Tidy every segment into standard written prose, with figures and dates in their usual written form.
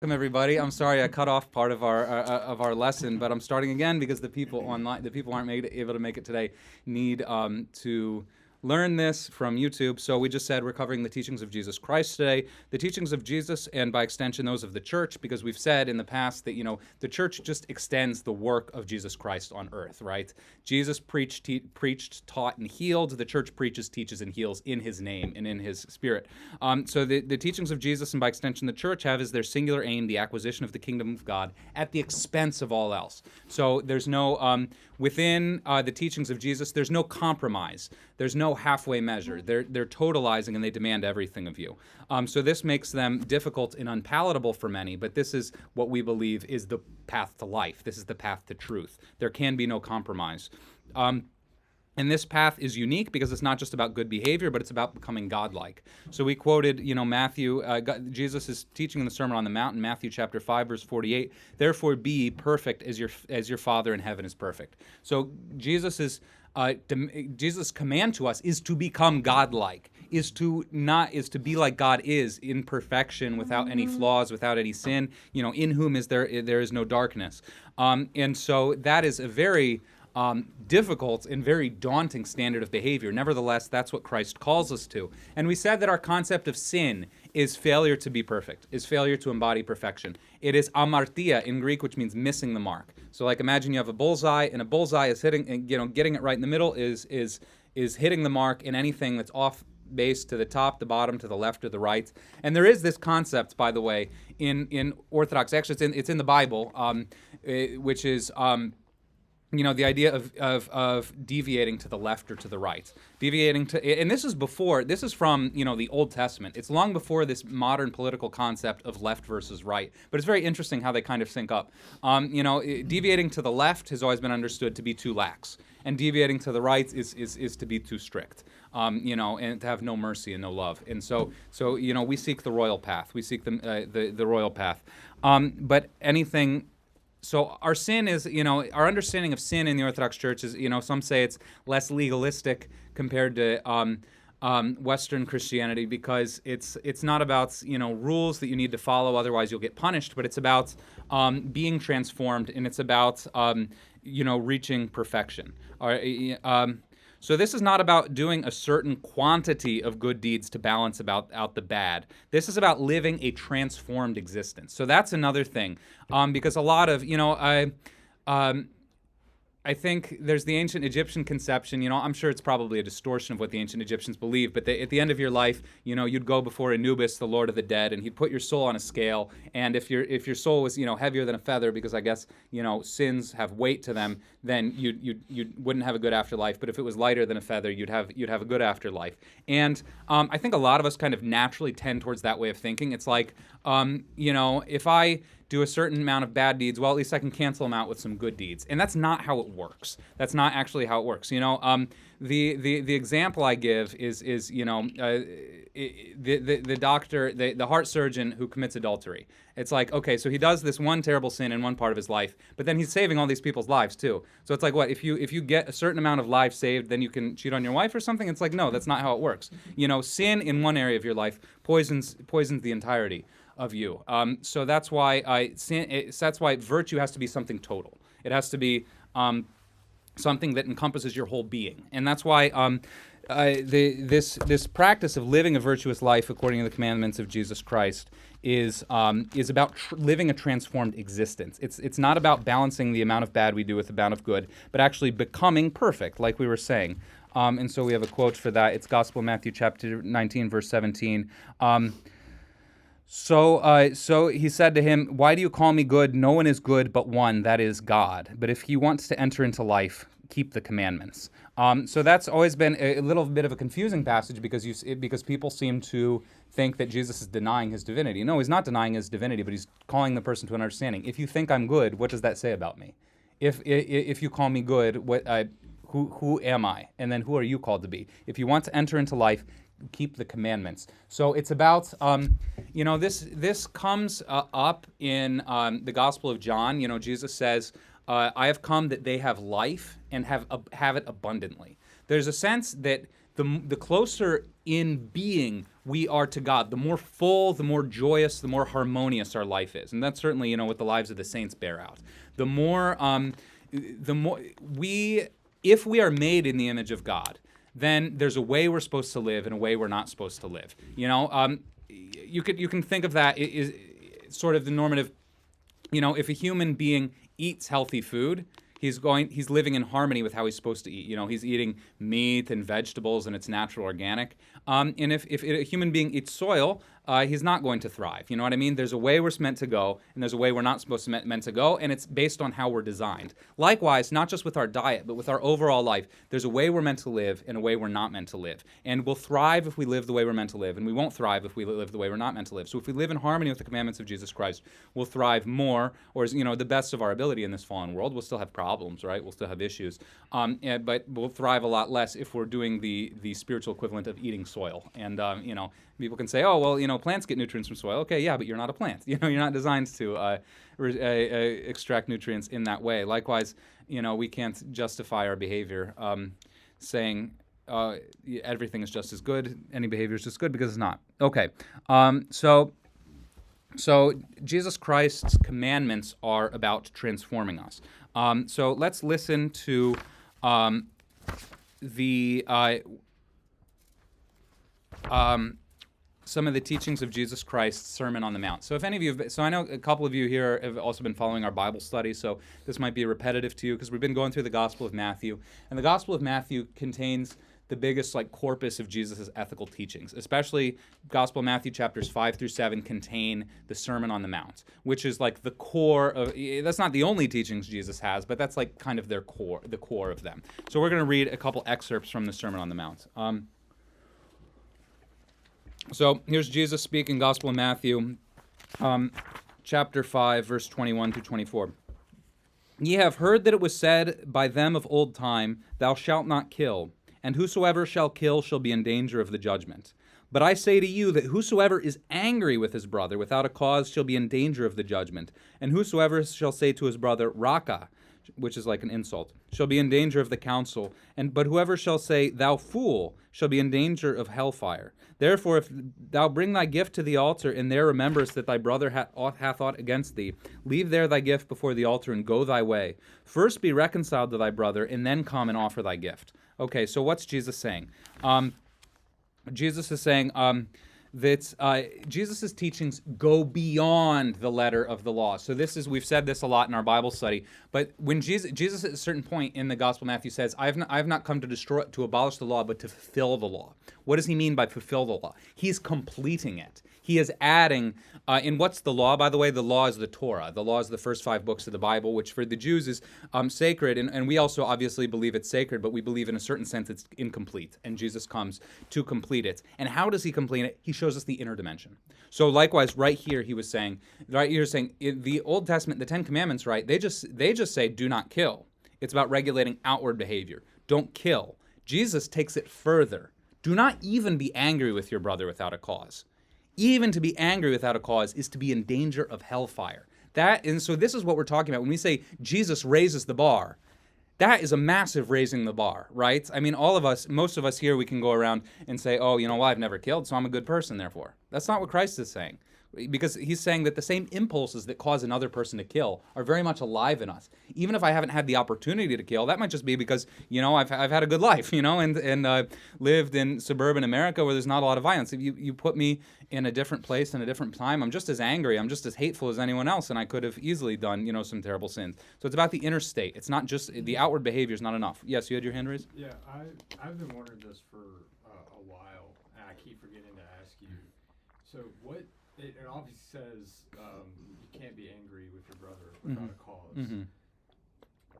Welcome everybody. I'm sorry I cut off part of our lesson, but I'm starting again because the people aren't able to make it today, need to learn this from YouTube. So we just said we're covering the teachings of Jesus Christ today, the teachings of Jesus, and by extension those of the church, because we've said in the past that the church just extends the work of Jesus Christ on earth, right? Jesus preached, taught, and healed. The church preaches, teaches, and heals in His name and in His Spirit. So the teachings of Jesus, and by extension the church, have as their singular aim the acquisition of the kingdom of God at the expense of all else. So there's no within the teachings of Jesus, there's no compromise. There's no halfway measure. They're totalizing and they demand everything of you. So this makes them difficult and unpalatable for many, but this is what we believe is the path to life. This is the path to truth. There can be no compromise. And this path is unique because it's not just about good behavior, but it's about becoming godlike. So we quoted, Matthew. Jesus is teaching in the Sermon on the Mount in Matthew chapter 5, verse 48. Therefore, be ye perfect as your Father in heaven is perfect. So Jesus' command to us is to become godlike, is to be like God is in perfection, without any flaws, without any sin. In whom there is no darkness. And so that is a very difficult and very daunting standard of behavior. Nevertheless, that's what Christ calls us to. And we said that our concept of sin is failure to be perfect, is failure to embody perfection. It is amartia in Greek, which means missing the mark. So, like, imagine you have a bullseye, and a bullseye is hitting, getting it right in the middle is hitting the mark, and anything that's off base to the top, the bottom, to the left, or the right. And there is this concept, by the way, in Orthodox. Actually, it's in the Bible, which is the idea of deviating to the left or to the right, and this is from the Old Testament. It's long before this modern political concept of left versus right, but it's very interesting how they kind of sync up. Deviating to the left has always been understood to be too lax, and deviating to the right is to be too strict, and to have no mercy and no love. And so we seek the royal path. We seek the royal path, but anything. So our sin is, our understanding of sin in the Orthodox Church is, some say it's less legalistic compared to Western Christianity, because it's not about rules that you need to follow, otherwise you'll get punished, but it's about being transformed, and it's about reaching perfection. So this is not about doing a certain quantity of good deeds to balance out the bad. This is about living a transformed existence. So that's another thing, because a lot of I think there's the ancient Egyptian conception. I'm sure it's probably a distortion of what the ancient Egyptians believed, but at the end of your life, you'd go before Anubis, the Lord of the Dead, and he'd put your soul on a scale. And if your soul was heavier than a feather, because I guess sins have weight to them, then you wouldn't have a good afterlife. But if it was lighter than a feather, you'd have a good afterlife. And I think a lot of us kind of naturally tend towards that way of thinking. It's like if I do a certain amount of bad deeds, well, at least I can cancel them out with some good deeds. And that's not how it works. That's not actually how it works. The example I give is the doctor, the heart surgeon who commits adultery. It's like, okay, so he does this one terrible sin in one part of his life, but then he's saving all these people's lives too. So it's like, what, if you get a certain amount of lives saved, then you can cheat on your wife or something? It's like, no, that's not how it works. Sin in one area of your life poisons the entirety of you. So that's why that's why virtue has to be something total. It has to be something that encompasses your whole being, and that's why this practice of living a virtuous life according to the commandments of Jesus Christ is about living a transformed existence. It's not about balancing the amount of bad we do with the amount of good, but actually becoming perfect, like we were saying. And so we have a quote for that. It's Gospel of Matthew chapter 19, verse 17. So he said to him, "Why do you call me good? No one is good but one, that is God. But if he wants to enter into life, keep the commandments." So that's always been a little bit of a confusing passage, because people seem to think that Jesus is denying his divinity. No, he's not denying his divinity, but he's calling the person to an understanding. If you think I'm good, what does that say about me? If you call me good, who am I? And then who are you called to be? If you want to enter into life, keep the commandments. So it's about, this comes up in the Gospel of John. Jesus says, I have come that they have life and have it abundantly. There's a sense that the closer in being we are to God, the more full, the more joyous, the more harmonious our life is. And that's certainly, what the lives of the saints bear out. The more if we are made in the image of God, then there's a way we're supposed to live and a way we're not supposed to live. You can think of that is sort of the normative. If a human being eats healthy food, he's living in harmony with how he's supposed to eat. He's eating meat and vegetables and it's natural, organic. And if a human being eats soil, he's not going to thrive. You know what I mean? There's a way we're meant to go, and there's a way we're not supposed to meant to go, and it's based on how we're designed. Likewise, not just with our diet, but with our overall life, there's a way we're meant to live and a way we're not meant to live. And we'll thrive if we live the way we're meant to live, and we won't thrive if we live the way we're not meant to live. So if we live in harmony with the commandments of Jesus Christ, we'll thrive more, or the best of our ability in this fallen world. We'll still have problems, right? We'll still have issues, but we'll thrive a lot less if we're doing the spiritual equivalent of eating soil. And people can say, oh, well, plants get nutrients from soil. Okay, yeah, but you're not a plant. You're not designed to extract nutrients in that way. Likewise, we can't justify our behavior saying everything is just as good, any behavior is just good, because it's not. Okay, so Jesus Christ's commandments are about transforming us. So let's listen to some of the teachings of Jesus Christ's Sermon on the Mount. So if any of you so I know a couple of you here have also been following our Bible study, so this might be repetitive to you because we've been going through the Gospel of Matthew. And the Gospel of Matthew contains the biggest corpus of Jesus' ethical teachings. Especially Gospel of Matthew chapters 5 through 7 contain the Sermon on the Mount, which is the core of, that's not the only teachings Jesus has, but that's kind of the core of them. So we're going to read a couple excerpts from the Sermon on the Mount. So here's Jesus speaking, Gospel of Matthew, chapter 5, verse 21 through 24. Ye have heard that it was said by them of old time, Thou shalt not kill, and whosoever shall kill shall be in danger of the judgment. But I say to you that whosoever is angry with his brother without a cause shall be in danger of the judgment. And whosoever shall say to his brother, Raka, which is like an insult, shall be in danger of the council. But whoever shall say, Thou fool, shall be in danger of hellfire. Therefore, if thou bring thy gift to the altar, and there rememberest that thy brother hath aught against thee, leave there thy gift before the altar, and go thy way. First be reconciled to thy brother, and then come and offer thy gift. Okay, so what's Jesus saying? Jesus is saying that Jesus' teachings go beyond the letter of the law. So we've said this a lot in our Bible study, but when Jesus at a certain point in the Gospel of Matthew says, I have not come to abolish the law, but to fulfill the law. What does he mean by fulfill the law? He's completing it. He is adding, and what's the law, by the way? The law is the Torah. The law is the first 5 books of the Bible, which for the Jews is sacred, and we also obviously believe it's sacred, but we believe in a certain sense it's incomplete, and Jesus comes to complete it. And how does he complete it? He shows us the inner dimension. So likewise, right here saying in the Old Testament, the 10 Commandments, right? They just say, do not kill. It's about regulating outward behavior. Don't kill. Jesus takes it further. Do not even be angry with your brother without a cause. Even to be angry without a cause is to be in danger of hellfire. And so this is what we're talking about when we say Jesus raises the bar. That is a massive raising the bar, right? I mean, most of us here, we can go around and say, oh, I've never killed, so I'm a good person, therefore. That's not what Christ is saying. Because he's saying that the same impulses that cause another person to kill are very much alive in us. Even if I haven't had the opportunity to kill, that might just be because, I've had a good life, and lived in suburban America where there's not a lot of violence. If you put me in a different place in a different time, I'm just as angry, I'm just as hateful as anyone else, and I could have easily done, some terrible sins. So it's about the inner state. It's not just, the outward behavior is not enough. Yes, you had your hand raised? Yeah, I've been wondering this for a while, and I keep forgetting to ask you. So what... It obviously says you can't be angry with your brother without a cause. Mm-hmm.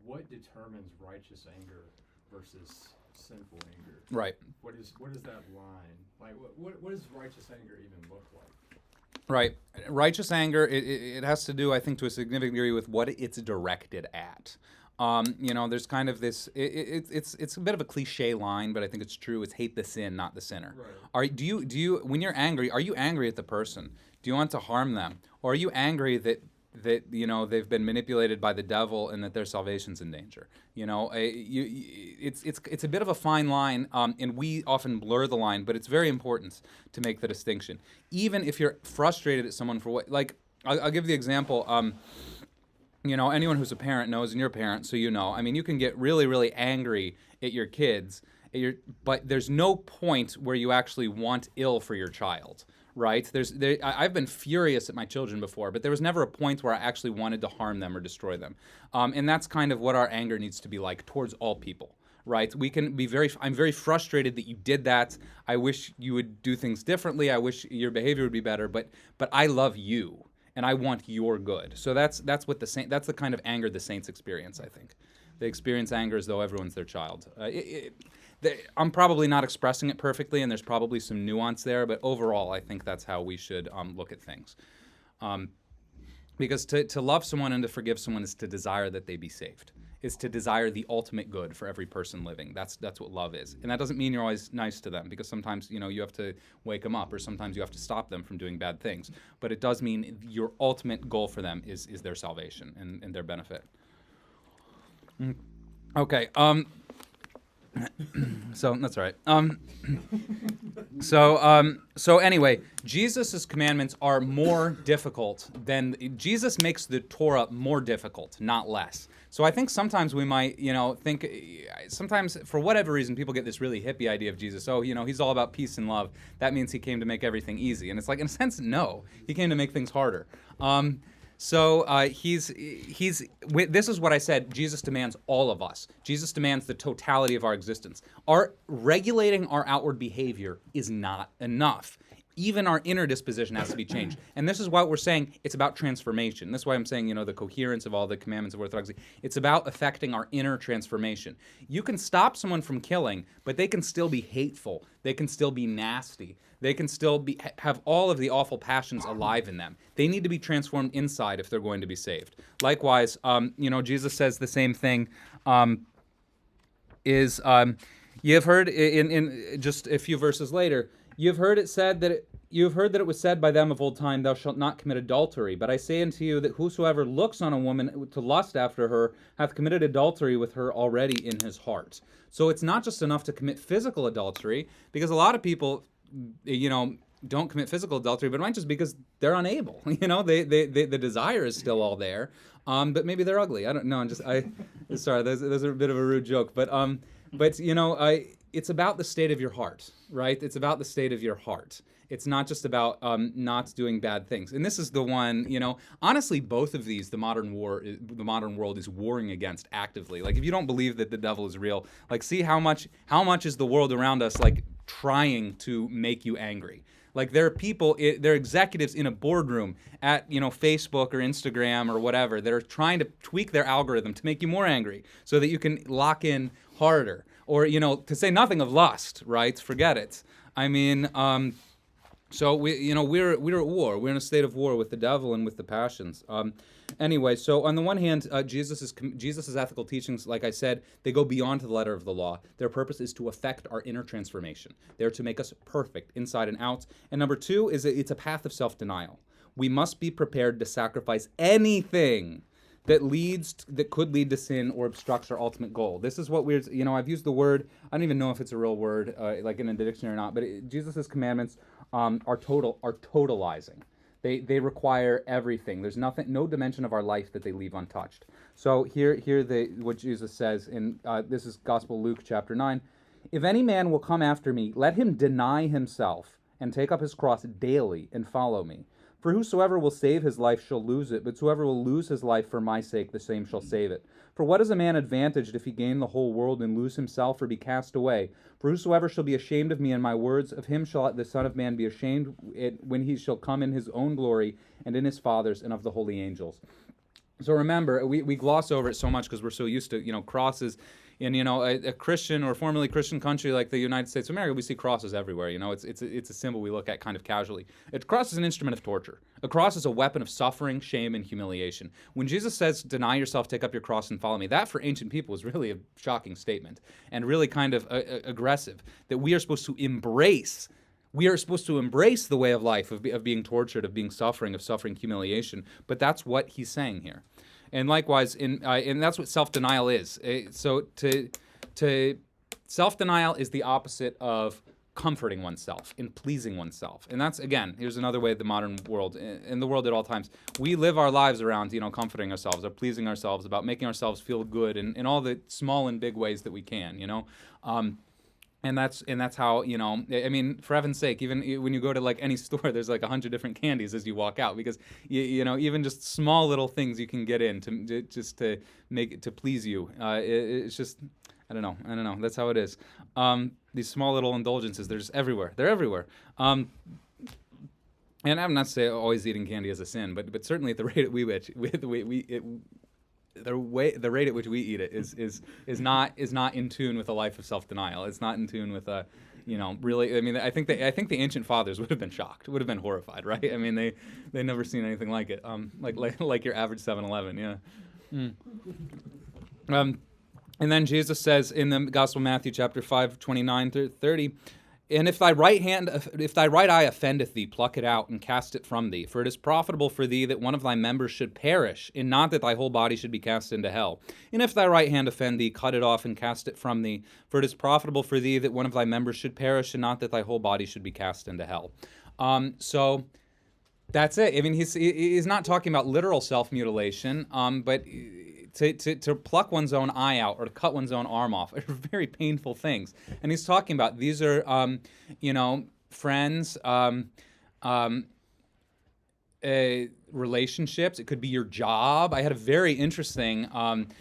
What determines righteous anger versus sinful anger? Right. What is that line? What does righteous anger even look like? Right. Righteous anger, it has to do, I think, to a significant degree with what it's directed at. There's kind of this. It's a bit of a cliche line, but I think it's true. It's hate the sin, not the sinner. Right. Do you when you're angry? Are you angry at the person? Do you want to harm them, or are you angry that that they've been manipulated by the devil and that their salvation's in danger. It's a bit of a fine line, and we often blur the line, but it's very important to make the distinction. Even if you're frustrated at someone for what, like, I'll give the example. Anyone who's a parent knows, and you're a parent, so I mean, you can get really, really angry at your kids, but there's no point where you actually want ill for your child, right? I've been furious at my children before, but there was never a point where I actually wanted to harm them or destroy them. And that's kind of what our anger needs to be like towards all people, right? We can be I'm very frustrated that you did that. I wish you would do things differently. I wish your behavior would be better, but I love you. And I want your good. So that's what that's the kind of anger the saints experience, I think. They experience anger as though everyone's their child. I'm probably not expressing it perfectly, and there's probably some nuance there, but overall, I think that's how we should look at things. Because to love someone and to forgive someone is to desire that they be saved. Is to desire the ultimate good for every person living. That's what love is. And that doesn't mean you're always nice to them, because sometimes, you have to wake them up, or sometimes you have to stop them from doing bad things. But it does mean your ultimate goal for them is their salvation and their benefit. Okay. So that's all right. So anyway, Jesus' commandments are more difficult than Jesus makes the Torah more difficult, not less. So I think sometimes we might, think sometimes for whatever reason people get this really hippie idea of Jesus. Oh, he's all about peace and love. That means he came to make everything easy. And it's like, in a sense, no, he came to make things harder. So this is what I said. Jesus demands all of us. Jesus demands the totality of our existence. Regulating our outward behavior is not enough. Even our inner disposition has to be changed. And this is why we're saying it's about transformation. That's why I'm saying, the coherence of all the commandments of orthodoxy. It's about affecting our inner transformation. You can stop someone from killing, but they can still be hateful. They can still be nasty. They can still have all of the awful passions alive in them. They need to be transformed inside if they're going to be saved. Likewise, Jesus says the same thing. You have heard in just a few verses later. You have heard that it was said by them of old time, "Thou shalt not commit adultery." But I say unto you that whosoever looks on a woman to lust after her hath committed adultery with her already in his heart. So it's not just enough to commit physical adultery, because a lot of people, don't commit physical adultery, but it might just because they're unable. The desire is still all there, but maybe they're ugly. I don't know. Sorry, those are a bit of a rude joke, but it's about the state of your heart, right? It's about the state of your heart. It's not just about not doing bad things. And this is the one, honestly, both of these, the modern world is warring against actively. Like, if you don't believe that the devil is real, like, see how much is the world around us, like, trying to make you angry. Like, there are people, there are executives in a boardroom at, Facebook or Instagram or whatever that are trying to tweak their algorithm to make you more angry so that you can lock in harder. Or, to say nothing of lust, right? Forget it. I mean, so we're at war. We're in a state of war with the devil and with the passions. Anyway, so on the one hand, Jesus's ethical teachings, like I said, they go beyond the letter of the law. Their purpose is to affect our inner transformation. They're to make us perfect inside and out. And number two is it's a path of self-denial. We must be prepared to sacrifice anything that could lead to sin or obstructs our ultimate goal. This is what I've used the word, I don't even know if it's a real word, like in a dictionary or not, but Jesus' commandments are totalizing. They require everything. There's no dimension of our life that they leave untouched. So here what Jesus says in, this is Gospel Luke chapter 9, "If any man will come after me, let him deny himself and take up his cross daily and follow me. For whosoever will save his life shall lose it, but whosoever will lose his life for my sake, the same shall save it. For what is a man advantaged if he gain the whole world and lose himself or be cast away? For whosoever shall be ashamed of me and my words, of him shall the Son of Man be ashamed when he shall come in his own glory and in his Father's and of the holy angels." So remember, we gloss over it so much because we're so used to, crosses. In a Christian or formerly Christian country like the United States of America, we see crosses everywhere. It's a symbol we look at kind of casually. A cross is an instrument of torture. A cross is a weapon of suffering, shame, and humiliation. When Jesus says, "Deny yourself, take up your cross, and follow me," that for ancient people was really a shocking statement and really kind of aggressive. That we are supposed to embrace we are supposed to embrace the way of life of being tortured, of being suffering, of suffering humiliation. But that's what he's saying here, and likewise, and that's what self-denial is. So to self-denial is the opposite of comforting oneself and pleasing oneself. And that's, again, here's another way the modern world, in the world at all times, we live our lives around, comforting ourselves or pleasing ourselves, about making ourselves feel good in all the small and big ways that we can, And that's how, I mean, for heaven's sake, even when you go to like any store, there's like 100 different candies as you walk out, because even just small little things you can get in to make it to please you. It's just, I don't know. That's how it is. These small little indulgences, they're just everywhere. They're everywhere. And I'm not saying always eating candy is a sin, but certainly at the rate at the rate at which we eat it is not in tune with a life of self-denial. It's not in tune with really. I mean, I think the ancient fathers would have been shocked, would have been horrified, right? I mean, they never seen anything like it. Like your average 7-Eleven, yeah. And then Jesus says in the Gospel of Matthew, chapter 5, 29 through 30, and if thy right eye offendeth thee, pluck it out and cast it from thee. For it is profitable for thee that one of thy members should perish, and not that thy whole body should be cast into hell. And if thy right hand offend thee, cut it off and cast it from thee. For it is profitable for thee that one of thy members should perish, and not that thy whole body should be cast into hell. So that's it. I mean, he's not talking about literal self-mutilation, but to pluck one's own eye out or to cut one's own arm off are very painful things. And he's talking about these are, friends, relationships. It could be your job. I had a very interesting,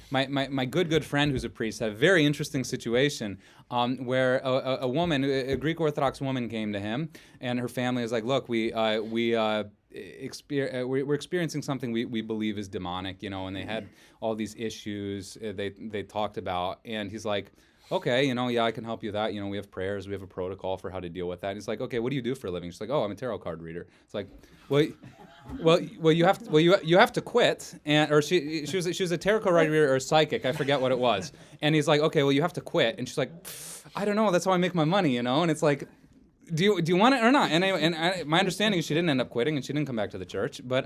my good friend who's a priest had a very interesting situation where a woman, a Greek Orthodox woman, came to him, and her family was like, look, we're experiencing something we believe is demonic, and they had all these issues they talked about, and he's like, okay, yeah, I can help you with that. We have prayers, we have a protocol for how to deal with that. And he's like, okay, what do you do for a living? She's like, oh, I'm a tarot card reader. It's like, well, you have to quit, or she was a tarot card reader or a psychic, I forget what it was. And he's like, okay, well, you have to quit. And she's like, I don't know, that's how I make my money, And it's like, do you want it or not? And my understanding is she didn't end up quitting and she didn't come back to the church. But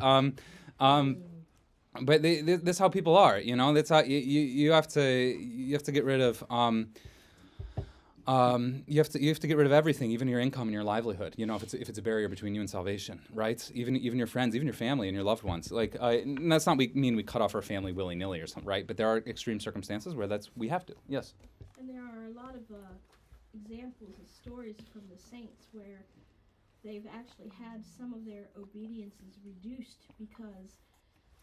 this is how people are, That's how you have to get rid of you have to get rid of everything, even your income and your livelihood. If it's a barrier between you and salvation, right? Even your friends, even your family and your loved ones. Like and that's not mean we cut off our family willy-nilly or something, right? But there are extreme circumstances where we have to. Yes. And there are a lot of examples of stories from the saints where they've actually had some of their obediences reduced because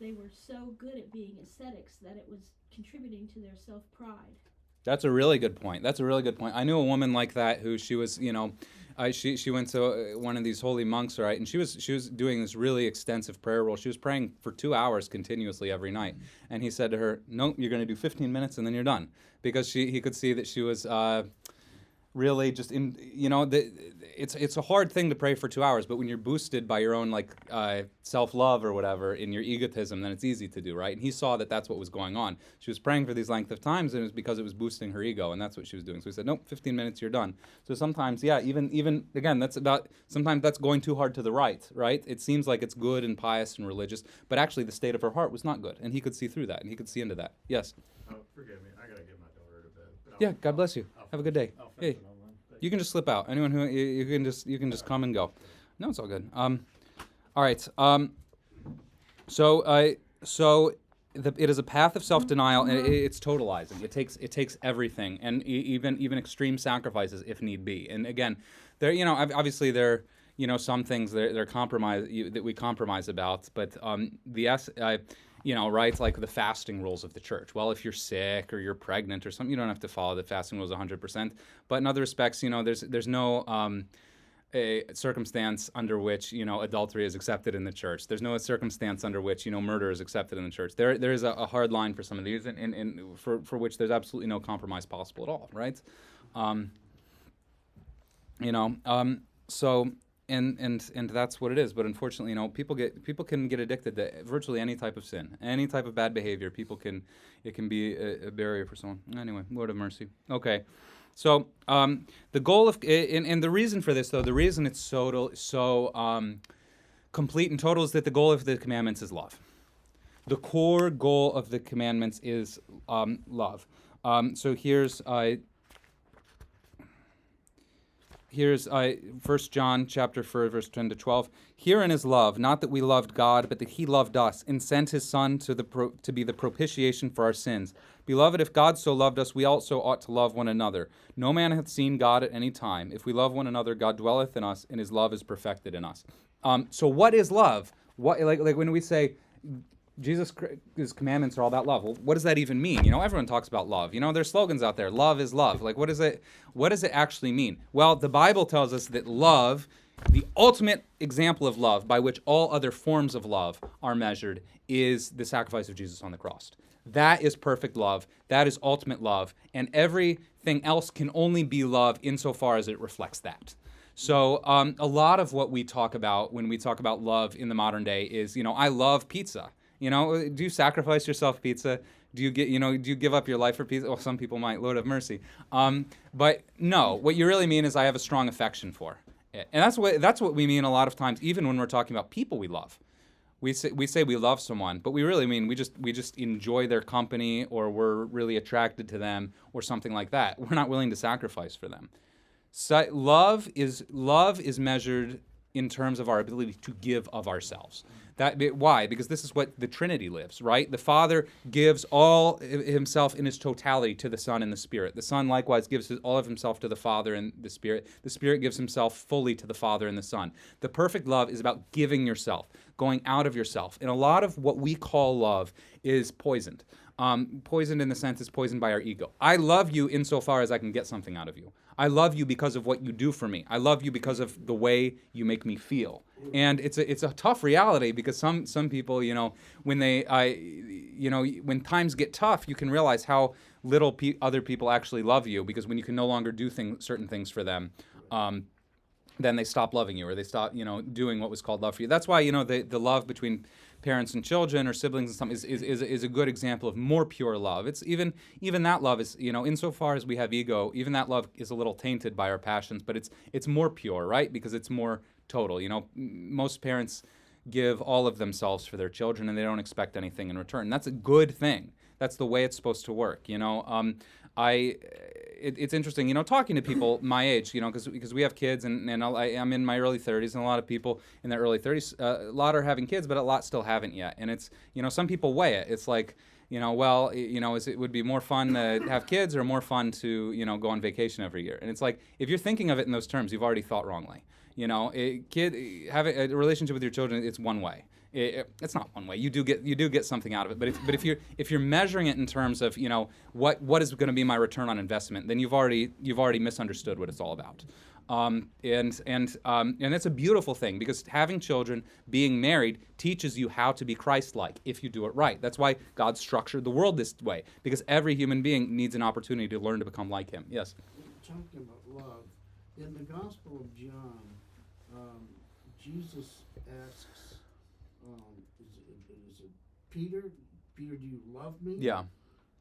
they were so good at being ascetics that it was contributing to their self-pride. That's a really good point. I knew a woman like that who she was, she went to one of these holy monks, right? And she was doing this really extensive prayer role. She was praying for 2 hours continuously every night. And he said to her, no, you're going to do 15 minutes and then you're done. Because he could see that she was really just in, it's a hard thing to pray for 2 hours, but when you're boosted by your own self-love or whatever in your egotism, then it's easy to do, right? And he saw that that's what was going on. She was praying for these length of times, and it was because it was boosting her ego, and that's what she was doing. So he said, nope, 15 minutes, you're done. So sometimes, yeah, even again, sometimes that's going too hard to the right? It seems like it's good and pious and religious, but actually the state of her heart was not good, and he could see through that, and he could see into that. Yes? Oh, forgive me, I gotta get my daughter to bed. Yeah, God bless you. Have a good day. Hey. You can just slip out. Anyone who you can just come and go. No, it's all good. All right. So it is a path of self-denial, and it's totalizing. It takes everything, and even extreme sacrifices if need be. And again, there obviously there some things they're compromise that we compromise about, but right, like the fasting rules of the church. Well, if you're sick or you're pregnant or something, you don't have to follow the fasting rules 100%. But in other respects, there's no a circumstance under which adultery is accepted in the church. There's no circumstance under which murder is accepted in the church. There is a hard line for some of these, and for which there's absolutely no compromise possible at all. Right? So. And that's what it is. But unfortunately, people can get addicted to virtually any type of sin, any type of bad behavior. It can be a barrier for someone. Anyway, Lord have mercy. Okay. So the goal of and the reason for this, though, the reason it's complete and total is that the goal of the commandments is love. The core goal of the commandments is love. So here's 1 John chapter 4, verse 10 to 12. Herein is love, not that we loved God, but that he loved us and sent his Son to be the propitiation for our sins. Beloved, if God so loved us, we also ought to love one another. No man hath seen God at any time. If we love one another, God dwelleth in us, and his love is perfected in us. So what is love? What like when we say Jesus' commandments are all about love. Well, what does that even mean? You know, everyone talks about love. You know, there's slogans out there. Love is love. Like, what does it actually mean? Well, the Bible tells us that love, the ultimate example of love by which all other forms of love are measured, is the sacrifice of Jesus on the cross. That is perfect love. That is ultimate love. And everything else can only be love insofar as it reflects that. So a lot of what we talk about when we talk about love in the modern day is, you know, I love pizza. You know, do you sacrifice yourself pizza? Do you give up your life for pizza? Well, some people might, Lord have mercy. But no, what you really mean is I have a strong affection for it. And that's what we mean a lot of times, even when we're talking about people we love. We say we love someone, but we really mean we just enjoy their company, or we're really attracted to them, or something like that. We're not willing to sacrifice for them. So love is measured in terms of our ability to give of ourselves. Why? Because this is what the Trinity lives, right? The Father gives all himself in his totality to the Son and the Spirit. The Son likewise gives all of himself to the Father and the Spirit. The Spirit gives himself fully to the Father and the Son. The perfect love is about giving yourself, going out of yourself. And a lot of what we call love is poisoned. Poisoned in the sense it's poisoned by our ego. I love you insofar as I can get something out of you. I love you because of what you do for me. I love you because of the way you make me feel. And it's a tough reality, because some people, you know, when when times get tough, you can realize how little other people actually love you, because when you can no longer do certain things for them, then they stop loving you, or they stop, you know, doing what was called love for you. That's why, you know, the love between parents and children or siblings and something is a good example of more pure love. It's even that love is, you know, insofar as we have ego, even that love is a little tainted by our passions, but it's more pure, right? Because it's more total. You know, most parents give all of themselves for their children, and they don't expect anything in return. That's a good thing. That's the way it's supposed to work. You know, it's interesting, you know, talking to people my age, you know, because we have kids, and I'm in my early 30s, and a lot of people in their early 30s, a lot are having kids, but a lot still haven't yet. And it's, you know, some people weigh it. It's like, you know, well, you know, it would be more fun to have kids or more fun to, you know, go on vacation every year. And it's like, if you're thinking of it in those terms, you've already thought wrongly. You know, having a relationship with your children, it's one way. It's not one way. You do get something out of it. But if you're measuring it in terms of, you know, what is going to be my return on investment, then you've already misunderstood what it's all about. And that's a beautiful thing, because having children, being married, teaches you how to be Christ-like if you do it right. That's why God structured the world this way, because every human being needs an opportunity to learn to become like Him. Yes. Talking about love, in the Gospel of John, Jesus asks, is it Peter? Peter, do you love me? Yeah.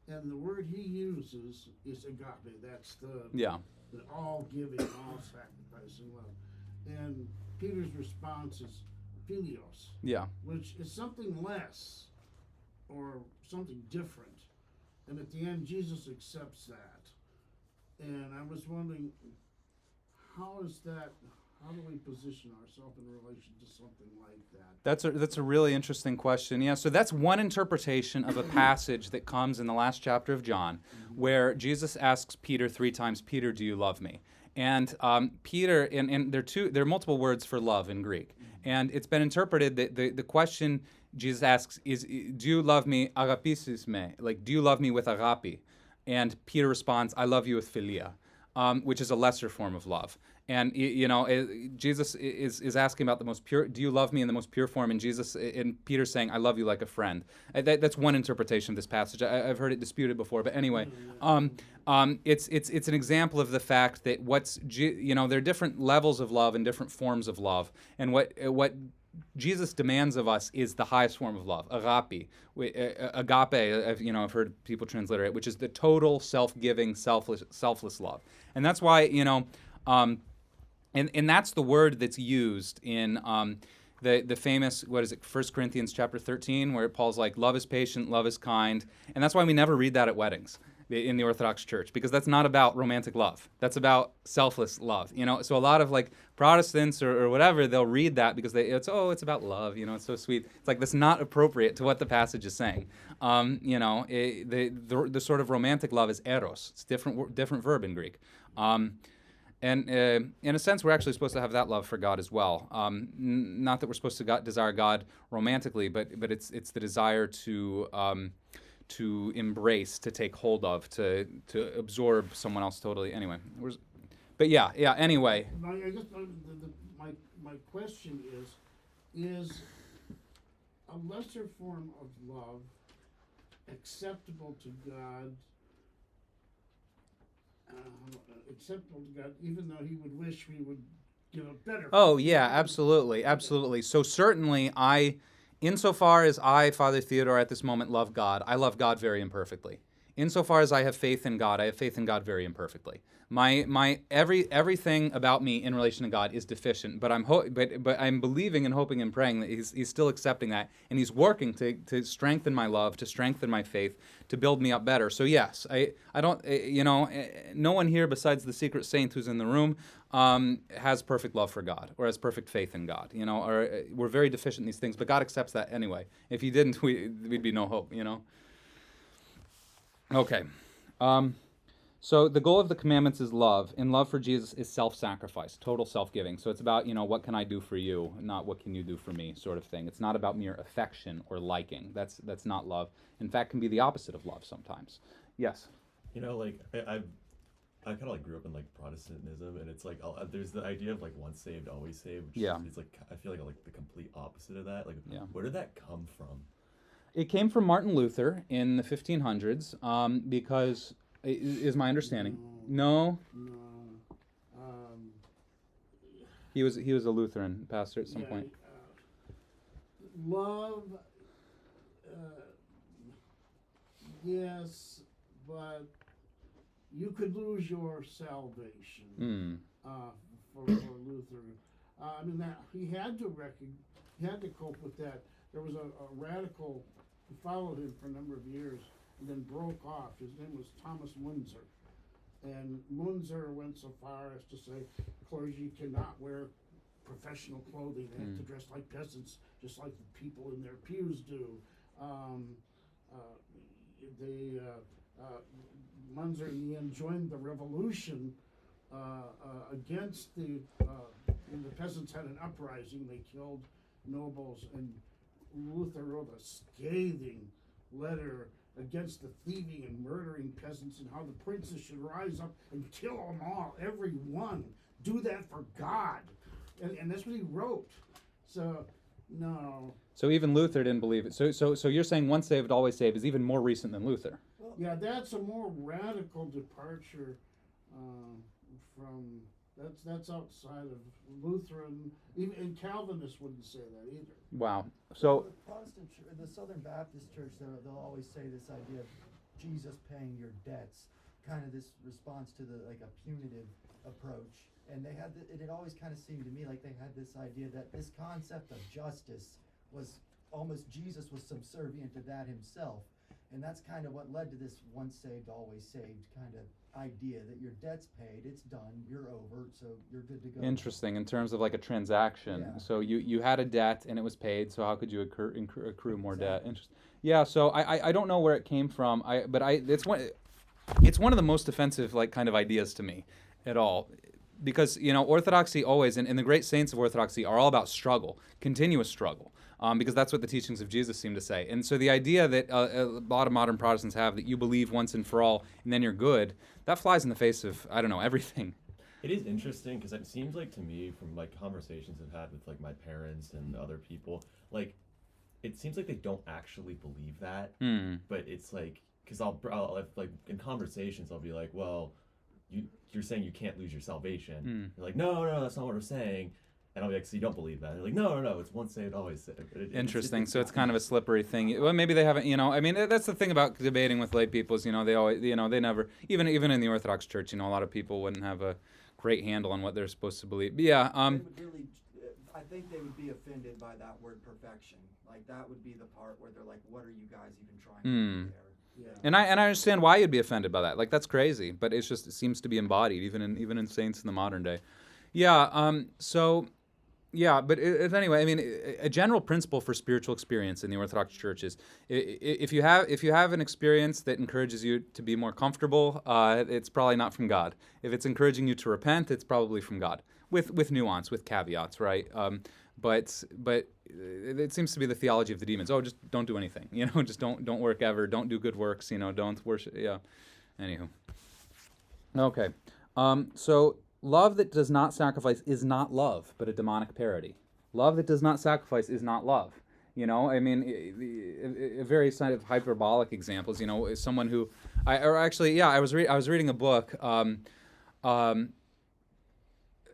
And the word he uses is agape. That's the all-giving, all-sacrificing love. And Peter's response is philios. Yeah. Which is something less or something different. And at the end, Jesus accepts that. And I was wondering, how do we position ourselves in relation to something like that? That's a really interesting question. Yeah, so that's one interpretation of a passage that comes in the last chapter of John, where Jesus asks Peter 3 times, "Peter, do you love me?" And Peter, and there are multiple words for love in Greek, and it's been interpreted that the question Jesus asks is, "Do you love me agapisis me?" Like, do you love me with agape? And Peter responds, "I love you with philia," which is a lesser form of love. And you know, Jesus is asking about the most pure. Do you love me in the most pure form? And Peter's saying, "I love you like a friend." That's one interpretation of this passage. I've heard it disputed before, but anyway, it's an example of the fact that there are different levels of love and different forms of love, and what Jesus demands of us is the highest form of love, agape. Agape, I've heard people transliterate it, which is the total self-giving, selfless love. And that's why, and that's the word that's used in the famous, 1 Corinthians chapter 13, where Paul's like, love is patient, love is kind. And that's why we never read that at weddings in the Orthodox Church, because that's not about romantic love. That's about selfless love. So a lot of like Protestants or whatever, they'll read that because it's about love. It's so sweet. It's like that's not appropriate to what the passage is saying. The sort of romantic love is eros. It's different verb in Greek. And in a sense, we're actually supposed to have that love for God as well. Not that we're supposed to desire God romantically, but it's the desire to embrace, to take hold of, to absorb someone else totally. Anyway, but yeah. Anyway, I guess my question is a lesser form of love acceptable to God? Acceptable to God, even though He would wish we would give a better. Oh yeah, absolutely. So certainly, insofar as I, Father Theodore, at this moment love God, I love God very imperfectly. Insofar as I have faith in God, I have faith in God very imperfectly. Everything about me in relation to God is deficient, but I'm believing and hoping and praying that He's still accepting that, and He's working to strengthen my love, to strengthen my faith, to build me up better. So yes, I don't no one here besides the secret saint who's in the room has perfect love for God or has perfect faith in God. Or we're very deficient in these things, but God accepts that anyway. If He didn't, we'd be no hope. Okay. So the goal of the commandments is love, and love for Jesus is self-sacrifice, total self-giving. So it's about, what can I do for you, not what can you do for me, sort of thing. It's not about mere affection or liking. That's not love. In fact, can be the opposite of love sometimes. Yes. I kind of like grew up in like Protestantism, and it's like there's the idea of like once saved, always saved. Which is like I feel like the complete opposite of that. Like, where did that come from? It came from Martin Luther in the 1500s, because is my understanding. No. He was a Lutheran pastor at some point. Love, yes, but you could lose your salvation for Luther. He had to cope with that. There was a radical who followed him for a number of years and then broke off. His name was Thomas Munzer. And Munzer went so far as to say clergy cannot wear professional clothing. They have to dress like peasants, just like the people in their pews do. Munzer in the end joined the revolution against when the peasants had an uprising. They killed nobles, and Luther wrote a scathing letter against the thieving and murdering peasants, and how the princes should rise up and kill them all, every one. Do that for God. And that's what he wrote. So, no. So even Luther didn't believe it. So you're saying once saved, always saved is even more recent than Luther? Yeah, that's a more radical departure from... That's outside of Lutheran, and Calvinists wouldn't say that either. Wow. So the Protestant, the Southern Baptist Church, they'll always say this idea of Jesus paying your debts, kind of this response to a punitive approach. And they had, it always kind of seemed to me like they had this idea that this concept of justice was almost, Jesus was subservient to that himself. And that's kind of what led to this once saved, always saved kind of idea that your debt's paid, it's done, you're over, so you're good to go. Interesting, in terms of like a transaction. Yeah. So you had a debt and it was paid, so how could you accrue more debt? Interesting. Yeah, so I don't know where it came from, but it's one of the most offensive kind of ideas to me at all. Because, Orthodoxy always, and the great saints of Orthodoxy are all about struggle, continuous struggle. Because that's what the teachings of Jesus seem to say. And so the idea that a lot of modern Protestants have, that you believe once and for all and then you're good, that flies in the face of, everything. It is interesting because it seems like to me, from conversations I've had with my parents and other people, it seems like they don't actually believe that. But it's because I'll in conversations I'll be like, well, you're saying you can't lose your salvation. You're like, no, that's not what we're saying. And I'll be like, so you don't believe that? They're like, no, it's once saved, always saved. Interesting. So it's kind of a slippery thing. Well, maybe they haven't. I mean, that's the thing about debating with lay people is, they always, they never, even in the Orthodox Church, a lot of people wouldn't have a great handle on what they're supposed to believe. But yeah. They would really, I think they would be offended by that word perfection. Like that would be the part where they're like, what are you guys even trying to do there? Yeah. And I understand why you'd be offended by that. Like that's crazy, but it seems to be embodied even in saints in the modern day. Yeah. So. Yeah, but if anyway, I mean, a general principle for spiritual experience in the Orthodox Church is if you have an experience that encourages you to be more comfortable, it's probably not from God. If it's encouraging you to repent, it's probably from God, with nuance, with caveats, right? But it seems to be the theology of the demons. Oh, just don't do anything, just don't work ever, don't do good works, don't worship. Yeah. Anywho. Okay. So. Love that does not sacrifice is not love, but a demonic parody. Love that does not sacrifice is not love. I mean, a very kind of hyperbolic examples. Is someone who, I was reading a book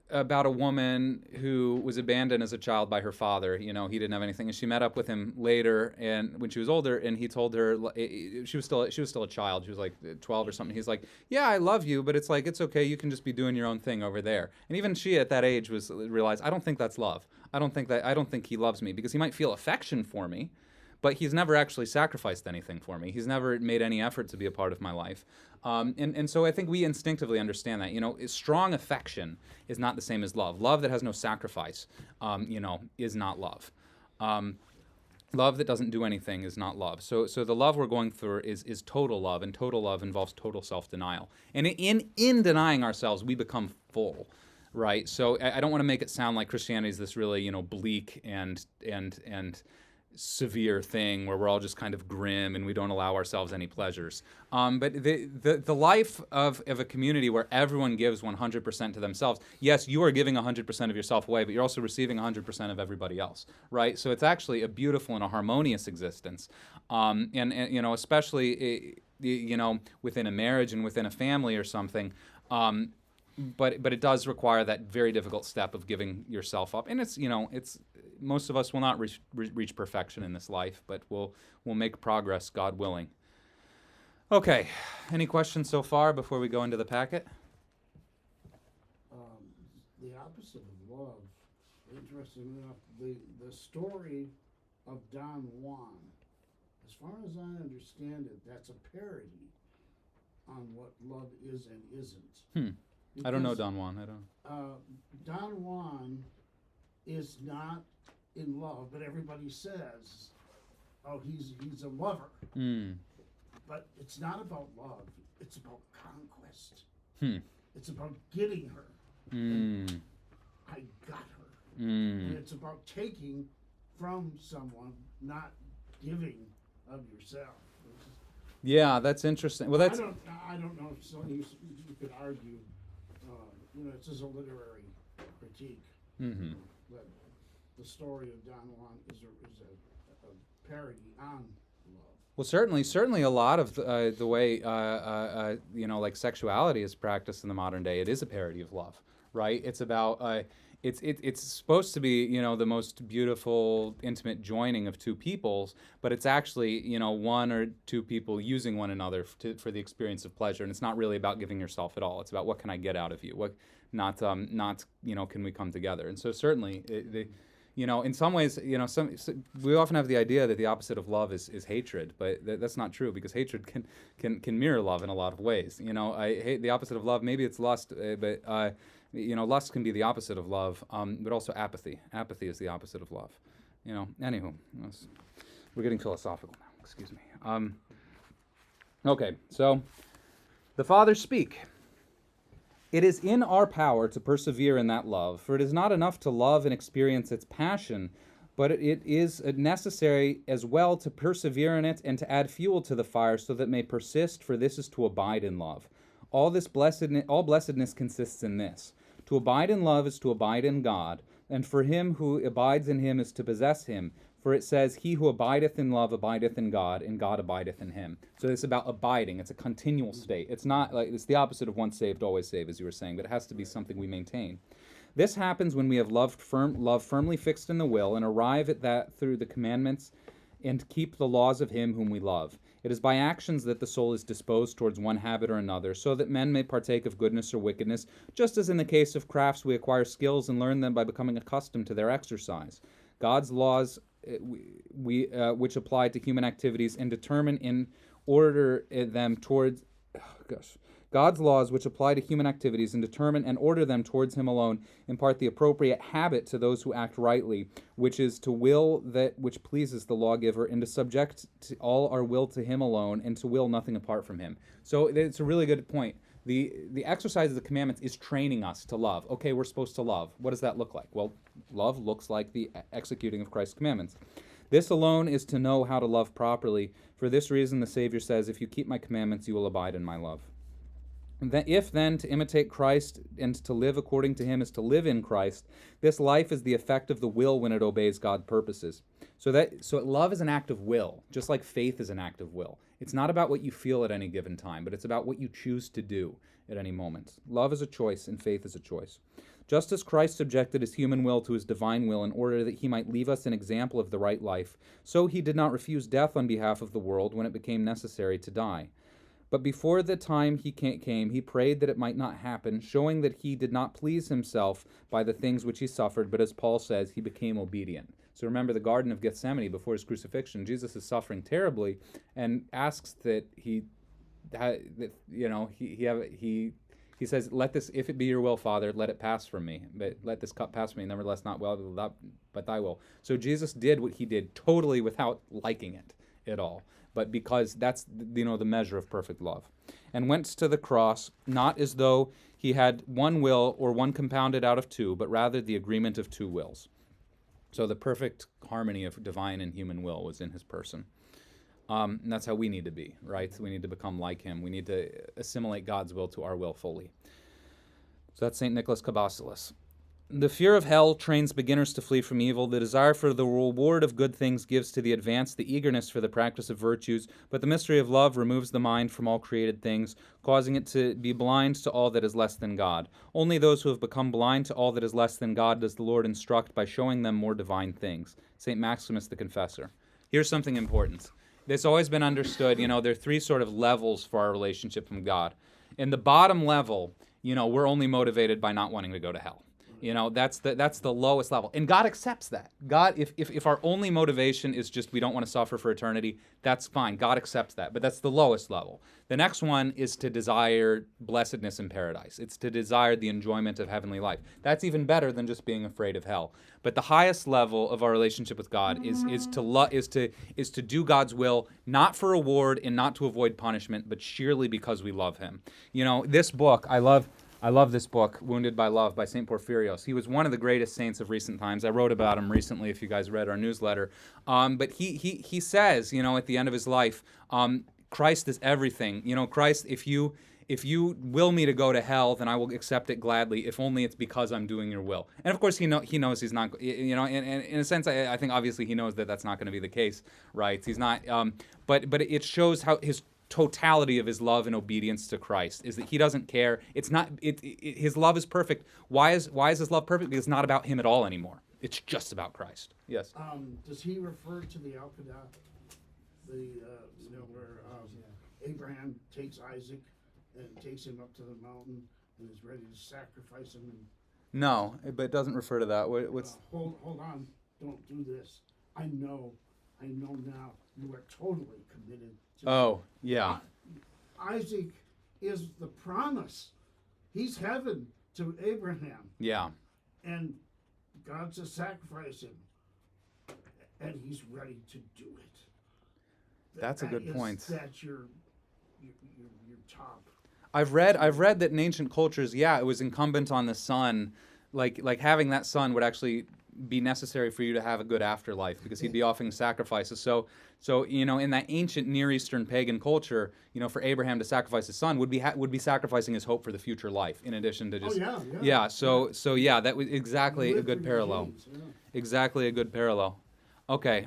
about a woman who was abandoned as a child by her father. He didn't have anything, and she met up with him later, and when she was older, and he told her she was still a child. She was like 12 or something. He's like, "Yeah, I love you, but it's like it's okay. You can just be doing your own thing over there." And even she at that age realized, I don't think that's love. I don't think he loves me because he might feel affection for me, but he's never actually sacrificed anything for me. He's never made any effort to be a part of my life. And so I think we instinctively understand that. Strong affection is not the same as love. Love that has no sacrifice, is not love. Love that doesn't do anything is not love. So the love we're going through is total love, and total love involves total self-denial. And in denying ourselves, we become full, right? So I don't want to make it sound like Christianity is this really, bleak and severe thing where we're all just kind of grim and we don't allow ourselves any pleasures. But the life of a community where everyone gives 100% to themselves, yes, you are giving 100% of yourself away, but you're also receiving 100% of everybody else, right? So it's actually a beautiful and a harmonious existence. And especially, within a marriage and within a family or something, but it does require that very difficult step of giving yourself up. And it's most of us will not reach perfection in this life, but we'll make progress, God willing. Okay, any questions so far before we go into the packet? The opposite of love, interesting enough, the story of Don Juan, as far as I understand it, that's a parody on what love is and isn't. I don't know Don Juan. Don Juan is not in love, but everybody says, "Oh, he's a lover." But it's not about love. It's about conquest. It's about getting her. I got her. And it's about taking from someone, not giving of yourself. Yeah, that's interesting. Well, that's I don't know if you could argue. It's just a literary critique. But the story of Don Juan is a parody on love. Well, certainly a lot of the way like sexuality is practiced in the modern day, it is a parody of love, right? It's about it's supposed to be the most beautiful, intimate joining of two peoples, but it's actually one or two people using one another for the experience of pleasure, and it's not really about giving yourself at all. It's about what can I get out of you, not can we come together? And so certainly in some ways, we often have the idea that the opposite of love is hatred, but that's not true because hatred can mirror love in a lot of ways. I hate the opposite of love. Maybe it's lust, but lust can be the opposite of love, but also apathy. Apathy is the opposite of love. Anywho, we're getting philosophical now. Excuse me. Okay, so the fathers speak. It is in our power to persevere in that love, for it is not enough to love and experience its passion, but it is necessary as well to persevere in it and to add fuel to the fire so that it may persist, for this is to abide in love. All blessedness consists in this. To abide in love is to abide in God, and for him who abides in him is to possess him. For it says, he who abideth in love abideth in God, and God abideth in him. So it's about abiding. It's a continual state. It's not like it's the opposite of once saved, always saved, as you were saying, but it has to be something we maintain. This happens when we have love firmly fixed in the will and arrive at that through the commandments and keep the laws of him whom we love. It is by actions that the soul is disposed towards one habit or another, so that men may partake of goodness or wickedness, just as in the case of crafts we acquire skills and learn them by becoming accustomed to their exercise. God's laws which apply to human activities and determine in order them towards God's laws which apply to human activities and determine and order them towards him alone impart the appropriate habit to those who act rightly, which is to will that which pleases the lawgiver and to subject all our will to him alone and to will nothing apart from him. So it's a really good point. The exercise of the commandments is training us to love. Okay, we're supposed to love. What does that look like? Well, love looks like the executing of Christ's commandments. This alone is to know how to love properly. For this reason, the Savior says, if you keep my commandments, you will abide in my love. If then to imitate Christ and to live according to him is to live in Christ, this life is the effect of the will when it obeys God's purposes. So love is an act of will, just like faith is an act of will. It's not about what you feel at any given time, but it's about what you choose to do at any moment. Love is a choice and faith is a choice. Just as Christ subjected his human will to his divine will in order that he might leave us an example of the right life, so he did not refuse death on behalf of the world when it became necessary to die. But before the time he came, he prayed that it might not happen, showing that he did not please himself by the things which he suffered, but as Paul says, he became obedient. So remember the Garden of Gethsemane before his crucifixion. Jesus is suffering terribly and asks that he says, "Let this, if it be your will, Father, let it pass from me. But let this cup pass from me. Nevertheless, not well, but thy will." So Jesus did what he did totally without liking it at all, but because that's the measure of perfect love. And went to the cross, not as though he had one will or one compounded out of two, but rather the agreement of two wills. So the perfect harmony of divine and human will was in his person. And that's how we need to be, right? So we need to become like him. We need to assimilate God's will to our will fully. So that's St. Nicholas Cabasilas. The fear of hell trains beginners to flee from evil. The desire for the reward of good things gives to the advanced the eagerness for the practice of virtues. But the mystery of love removes the mind from all created things, causing it to be blind to all that is less than God. Only those who have become blind to all that is less than God does the Lord instruct by showing them more divine things. St. Maximus the Confessor. Here's something important. It's always been understood, there are three sort of levels for our relationship from God. In the bottom level, we're only motivated by not wanting to go to hell. That's the lowest level. And God accepts that. God, if our only motivation is just we don't want to suffer for eternity, that's fine. God accepts that. But that's the lowest level. The next one is to desire blessedness in paradise. It's to desire the enjoyment of heavenly life. That's even better than just being afraid of hell. But the highest level of our relationship with God is to do God's will, not for reward and not to avoid punishment, but sheerly because we love him. This book, I love this book, Wounded by Love by St. Porphyrios. He was one of the greatest saints of recent times. I wrote about him recently if you guys read our newsletter. But he says, at the end of his life, Christ is everything. Christ, if you will me to go to hell, then I will accept it gladly, if only it's because I'm doing your will. And of course, he knows he's not, in a sense, I think obviously he knows that that's not going to be the case, right? He's not, but it shows how his totality of his love and obedience to Christ is that he doesn't care. It's not his love is perfect. Why is his love perfect? Because it's not about him at all anymore. It's just about Christ. Yes. Does he refer to the Al-Qadah, where Abraham takes Isaac and takes him up to the mountain and is ready to sacrifice him? No, but it doesn't refer to that. What's? Hold on! Don't do this. I know now. You are totally committed to. Oh, yeah. Isaac is the promise. He's heaven to Abraham. Yeah. And God says sacrifice him. And he's ready to do it. That's a good point. That's your top. I've read that in ancient cultures, it was incumbent on the son, like having that son would actually be necessary for you to have a good afterlife because he'd be offering sacrifices. So in that ancient Near Eastern pagan culture, for Abraham to sacrifice his son would be sacrificing his hope for the future life in addition to just that was exactly a good parallel. Exactly a good parallel. Okay.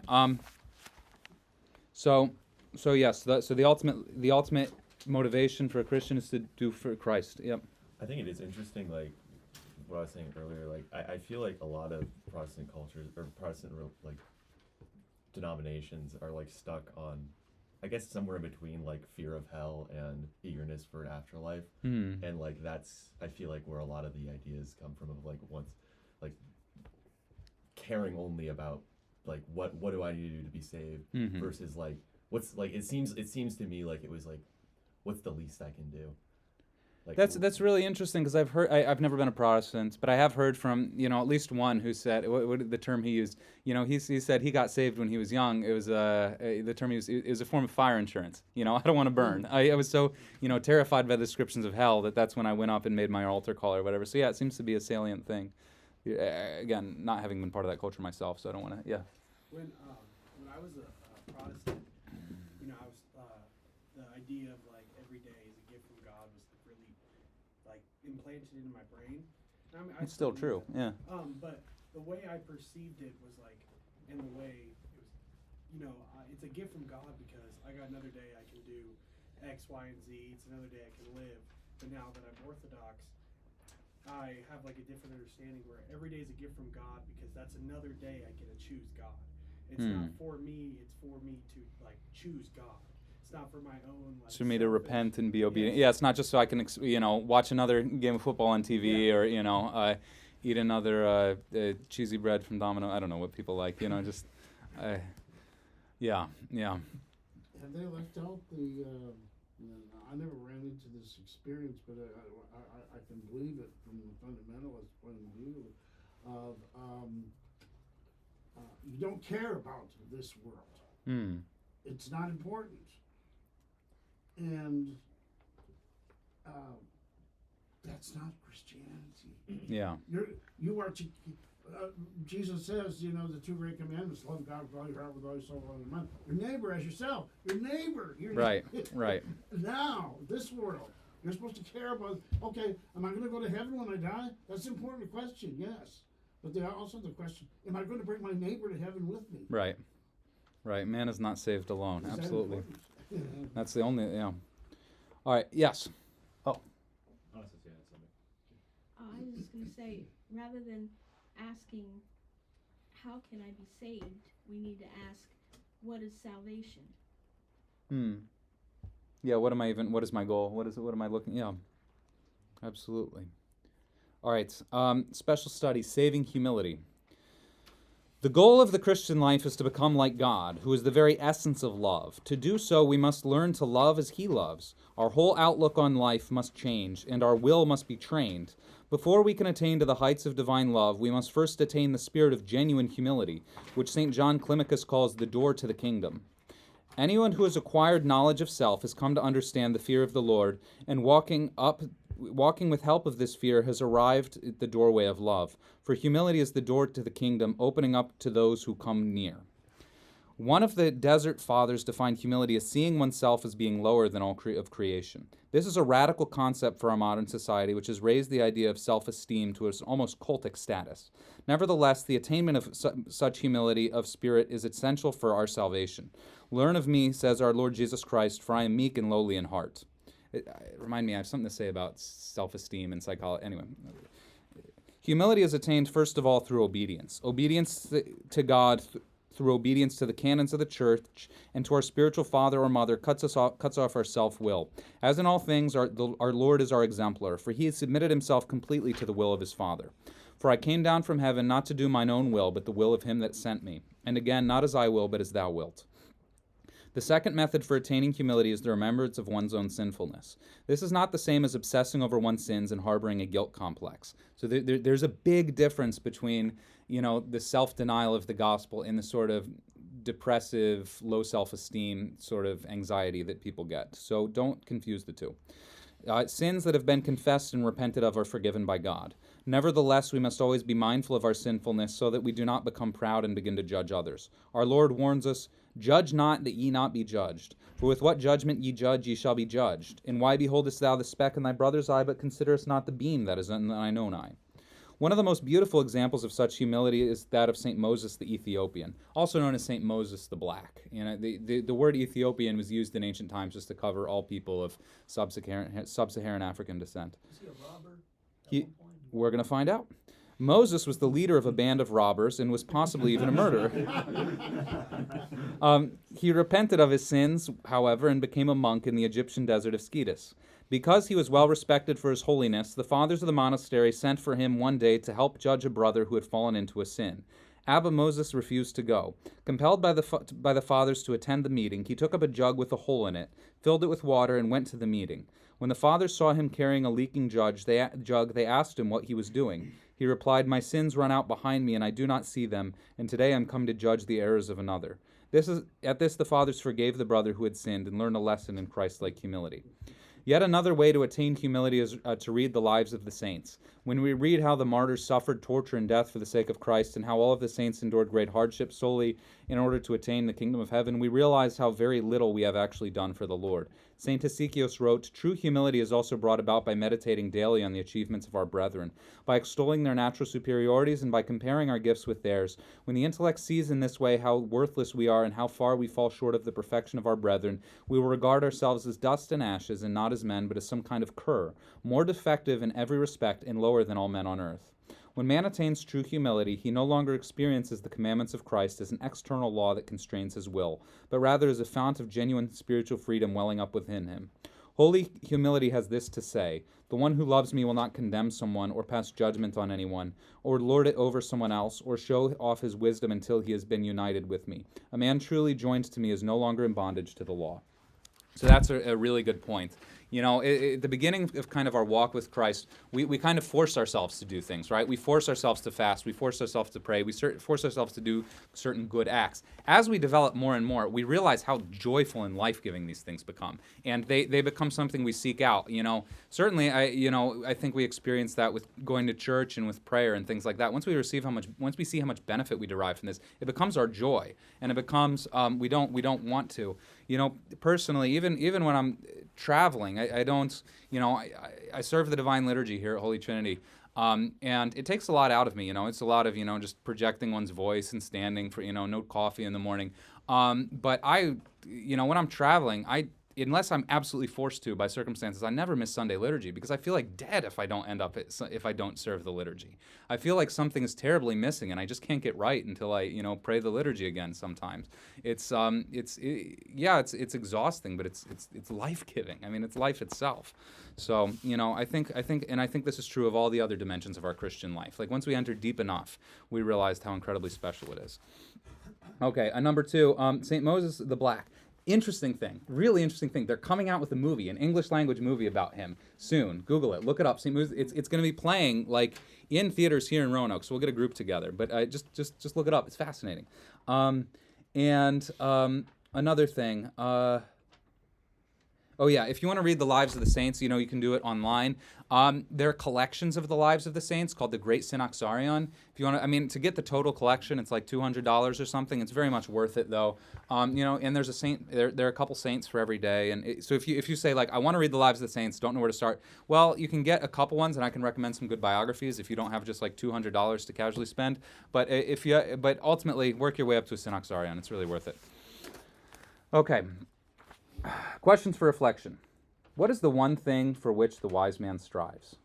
So the ultimate motivation for a Christian is to do for Christ. Yep. I think it is interesting, what I was saying earlier. Like I feel like a lot of Protestant cultures or Protestant like denominations are like stuck on, I guess, somewhere in between like fear of hell and eagerness for an afterlife. And like that's, I feel like, where a lot of the ideas come from, of like once like caring only about like what do I need to do to be saved versus like what's like it seems to me like it was like what's the least I can do. Like That's really interesting, because I've never been a Protestant, but I have heard from at least one who said what the term he used. He said he got saved when he was young. It was the term he used. It was a form of fire insurance. I don't want to burn. I was so terrified by the descriptions of hell that's when I went up and made my altar call or whatever. So yeah, it seems to be a salient thing. Again, not having been part of that culture myself, so I don't want to. Yeah. When I was a Protestant, I was the idea of like every day is a gift from God was really like implanted into my brain. I mean, It's still true. That. Yeah. But the way I perceived it was like, and the way it was, it's a gift from God because I got another day I can do X, Y, and Z. It's another day I can live. But now that I'm Orthodox, I have like a different understanding where every day is a gift from God because that's another day I get to choose God. It's not for me, it's for me to like choose God. It's not for my own like It's for me to selfish- repent and be obedient. Yes. Yeah, it's not just so I can watch another game of football on TV or eat another cheesy bread from Domino. I don't know what people like. Just yeah. Have they left out the? I never ran into this experience, but I can believe it from the fundamentalist point of view of you don't care about this world. It's not important, and that's not Christianity. Yeah. You are to. Jesus says, the two great commandments: love God with all your heart, with all your soul, with all your mind. Your neighbor as yourself. Your neighbor. Right. Right. Now, this world, you're supposed to care about. Okay, am I going to go to heaven when I die? That's an important question. Yes, but there's also the question: am I going to bring my neighbor to heaven with me? Right. Right. Man is not saved alone. Is that Absolutely. important? That's the only. Yeah. All right. Yes. I was just going to say, rather than asking, how can I be saved, we need to ask, what is salvation? Yeah. What is my goal? What am I looking? Yeah. Absolutely. All right. Special study: saving humility. The goal of the Christian life is to become like God, who is the very essence of love. To do so, we must learn to love as He loves. Our whole outlook on life must change, and our will must be trained. Before we can attain to the heights of divine love, we must first attain the spirit of genuine humility, which St. John Climacus calls the door to the kingdom. Anyone who has acquired knowledge of self has come to understand the fear of the Lord, and walking with help of this fear has arrived at the doorway of love. For humility is the door to the kingdom, opening up to those who come near. One of the desert fathers defined humility as seeing oneself as being lower than all of creation. This is a radical concept for our modern society, which has raised the idea of self-esteem to an almost cultic status. Nevertheless, the attainment of such humility of spirit is essential for our salvation. Learn of me, says our Lord Jesus Christ, for I am meek and lowly in heart. Remind me, I have something to say about self-esteem and psychology. Anyway, humility is attained first of all through obedience. Obedience to God through obedience to the canons of the church and to our spiritual father or mother cuts off our self-will. As in all things, our Lord is our exemplar, for He has submitted Himself completely to the will of His Father. For I came down from heaven not to do mine own will, but the will of Him that sent me. And again, not as I will, but as Thou wilt. The second method for attaining humility is the remembrance of one's own sinfulness. This is not the same as obsessing over one's sins and harboring a guilt complex. So there's a big difference between, the self-denial of the gospel and the sort of depressive, low self-esteem sort of anxiety that people get. So don't confuse the two. Sins that have been confessed and repented of are forgiven by God. Nevertheless, we must always be mindful of our sinfulness so that we do not become proud and begin to judge others. Our Lord warns us, "Judge not, that ye not be judged. For with what judgment ye judge, ye shall be judged. And why beholdest thou the speck in thy brother's eye, but considerest not the beam that is in thine own eye?" One of the most beautiful examples of such humility is that of St. Moses the Ethiopian, also known as St. Moses the Black. The word Ethiopian was used in ancient times just to cover all people of sub-Saharan African descent. Was he a robber at He- one point? We're going to find out. Moses was the leader of a band of robbers and was possibly even a murderer. He repented of his sins, however, and became a monk in the Egyptian desert of Scetis. Because he was well respected for his holiness, the fathers of the monastery sent for him one day to help judge a brother who had fallen into a sin. Abba Moses refused to go. Compelled by the fathers to attend the meeting, he took up a jug with a hole in it, filled it with water, and went to the meeting. When the fathers saw him carrying a leaking jug, they asked him what he was doing. He replied, "My sins run out behind me, and I do not see them, and today I'm come to judge the errors of another." At this the fathers forgave the brother who had sinned and learned a lesson in Christ-like humility. Yet another way to attain humility is to read the lives of the saints. When we read how the martyrs suffered torture and death for the sake of Christ, and how all of the saints endured great hardship solely in order to attain the kingdom of heaven, we realize how very little we have actually done for the Lord. St. Hesychius wrote, "True humility is also brought about by meditating daily on the achievements of our brethren, by extolling their natural superiorities, and by comparing our gifts with theirs. When the intellect sees in this way how worthless we are and how far we fall short of the perfection of our brethren, we will regard ourselves as dust and ashes, and not as men, but as some kind of cur, more defective in every respect and lower than all men on earth." When man attains true humility, he no longer experiences the commandments of Christ as an external law that constrains his will, but rather as a fount of genuine spiritual freedom welling up within him. Holy humility has this to say: the one who loves me will not condemn someone or pass judgment on anyone, or lord it over someone else, or show off his wisdom until he has been united with me. A man truly joined to me is no longer in bondage to the law. So that's a really good point. You know, at the beginning of kind of our walk with Christ, we kind of force ourselves to do things, right? We force ourselves to fast. We force ourselves to pray. We force ourselves to do certain good acts. As we develop more and more, we realize how joyful and life-giving these things become. And they become something we seek out. You know, certainly, I think we experience that with going to church and with prayer and things like that. Once we see how much benefit we derive from this, it becomes our joy. And it becomes, we don't want to. You know, personally, even when I'm traveling, I don't, you know, I serve the Divine Liturgy here at Holy Trinity, and it takes a lot out of me. You know, it's a lot of, you know, just projecting one's voice and standing for, you know, no coffee in the morning. But you know, when I'm traveling, unless I'm absolutely forced to by circumstances, I never miss Sunday liturgy because I feel like dead if I don't serve the liturgy. I feel like something is terribly missing, and I just can't get right until I, you know, pray the liturgy again. Sometimes it's exhausting, but it's life-giving. I mean, it's life itself. So, you know, I think this is true of all the other dimensions of our Christian life. Like once we enter deep enough, we realized how incredibly special it is. Okay, number 2, St. Moses the Black. Interesting thing, really interesting thing. They're coming out with a movie, an English language movie about him soon. Google it, look it up. St. Moses. It's going to be playing like in theaters here in Roanoke. So we'll get a group together. But just look it up. It's fascinating. Another thing. Oh yeah, if you want to read the lives of the saints, you know, you can do it online. There are collections of the lives of the saints called the Great Synaxarion. If you want to, I mean, to get the total collection, it's like $200 or something. It's very much worth it though. You know, and there's a saint. There are a couple saints for every day. And so if you say like, I want to read the lives of the saints, don't know where to start. Well, you can get a couple ones, and I can recommend some good biographies if you don't have just like $200 to casually spend. But but ultimately, work your way up to a Synaxarion. It's really worth it. Okay. Questions for reflection. What is the one thing for which the wise man strives?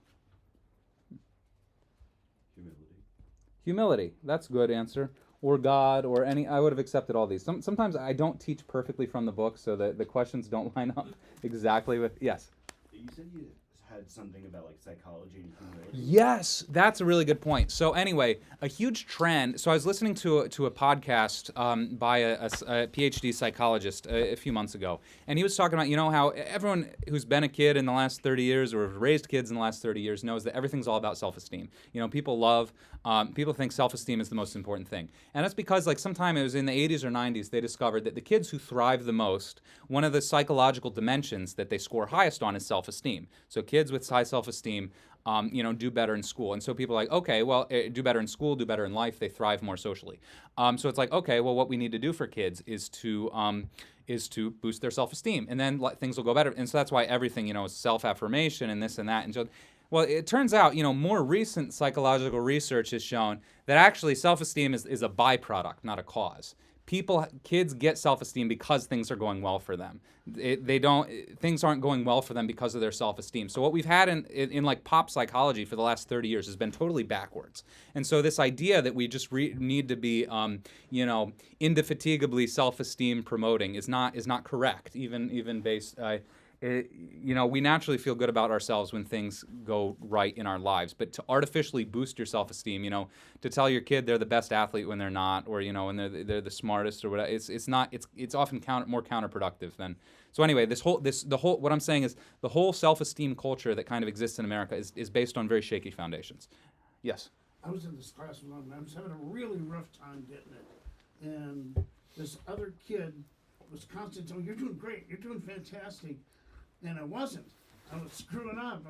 Humility. That's a good answer. Or God, or any. I would have accepted all these. Sometimes I don't teach perfectly from the book, so that the questions don't line up exactly with. Yes. You said you had something about like psychology and humility. Yes, that's a really good point. So anyway, a huge trend. So I was listening to a podcast by a PhD psychologist a few months ago, and he was talking about, you know, how everyone who's been a kid in the last 30 years or raised kids in the last 30 years knows that everything's all about self-esteem. You know, people think self-esteem is the most important thing, and that's because like sometime it was in the 80s or 90s they discovered that the kids who thrive the most, one of the psychological dimensions that they score highest on is self-esteem. So kids with high self-esteem, you know, do better in school. And so people are like, okay, well, do better in school, do better in life, they thrive more socially. So it's like, okay, well, what we need to do for kids is to boost their self-esteem, and then things will go better. And so that's why everything, you know, is self-affirmation and this and that. And so, well, it turns out, you know, more recent psychological research has shown that actually self-esteem is a byproduct, not a cause. kids get self-esteem because things are going well for them. Things aren't going well for them because of their self-esteem. So what we've had in like pop psychology for the last 30 years has been totally backwards. And so this idea that we just need to be, indefatigably self-esteem promoting is not correct, even based. We naturally feel good about ourselves when things go right in our lives. But to artificially boost your self-esteem, to tell your kid they're the best athlete when they're not, or when they're the smartest or whatever, it's often more counterproductive than. So anyway, what I'm saying is the whole self-esteem culture that kind of exists in America is based on very shaky foundations. Yes. I was in this class with one, and I was having a really rough time getting it. And this other kid was constantly telling me, "You're doing great, you're doing fantastic." And I wasn't. I was screwing up.